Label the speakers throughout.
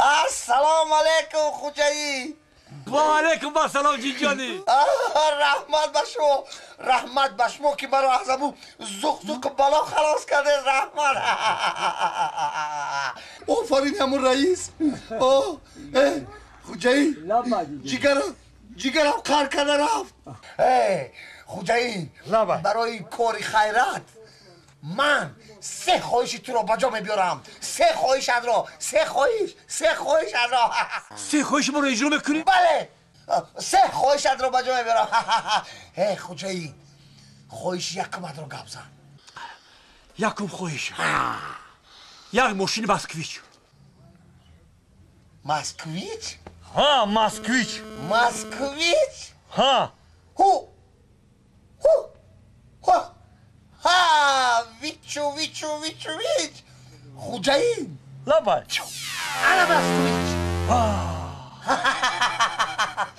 Speaker 1: السلام علیکم خوجایی.
Speaker 2: با علیکم السلام جیجانی.
Speaker 1: رحمت بشمو، رحمت بشمو که مرا از امو زخ بالا خلاص کرده. رحمت. آفرین همون رئیس. خوجایی جیگرم کار کرده رفت. خوجایی برای کاری خیرت من 3 خواهش تو رو بجا میبیارم. 3 خواهش از را. 3 خواهش از را.
Speaker 2: 3 خواهش ما رو اجرا میکنی؟
Speaker 1: بله 3 خواهش از را بجا میبیارم. خوجایی خواهش یکم از را گپ زن.
Speaker 2: یکم خواهش یک ماشین مسکویچ.
Speaker 1: مسکویچ؟
Speaker 2: ها مسکویچ.
Speaker 1: مسکویچ؟
Speaker 2: ها
Speaker 1: هو ویچو خوجایی
Speaker 2: لبای
Speaker 1: انا مسکویچ.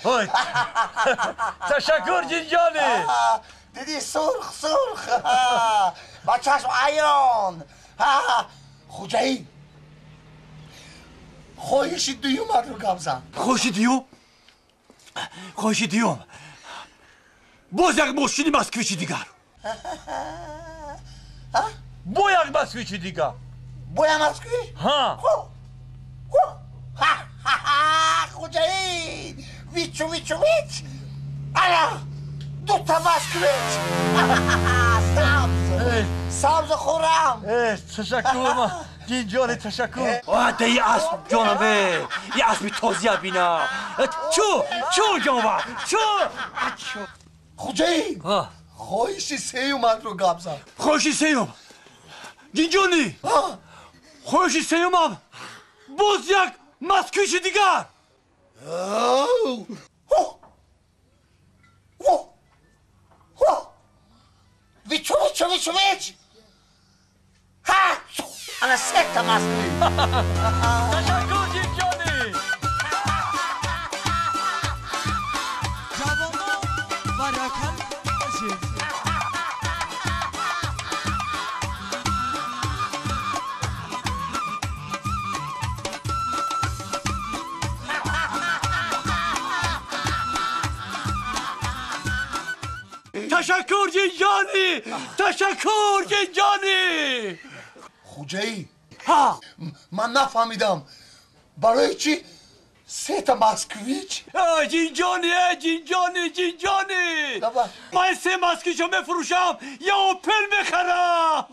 Speaker 2: های تشکر جیجانی.
Speaker 1: دیدی سرخ با چشم عیان. خوجایی خواهش دویم رو گپ زن.
Speaker 2: خواهش دیوم باز یک ماشین مسکویچ دیگر. با یک مسکویچ دیگر.
Speaker 1: با یک مسکویچ؟
Speaker 2: ها
Speaker 1: خوجایی ویچو انا 2 تا مسکویچ. سبز خورم.
Speaker 2: تشکر جیجانی تشکر. ده یه اسب جانمه، یه اسب تازیه بینا. چو جانبه چو.
Speaker 1: خوجایی خواهش 3 رو گپ زن.
Speaker 2: خواهش 3 جیجانی خواهش 3 باز یک مسکویچ دیگر.
Speaker 1: ویچو انا 3 تا مسکویچ.
Speaker 2: تشکر جیجانی.
Speaker 3: جوانا برکت باشید.
Speaker 2: تشکر جیجانی.
Speaker 1: خوجایی من نفهمیدم برای چی 3 تا مسکویچ؟
Speaker 2: جیجانی من 3 مسکویچ رو میفروشم یا اوپل میخرم.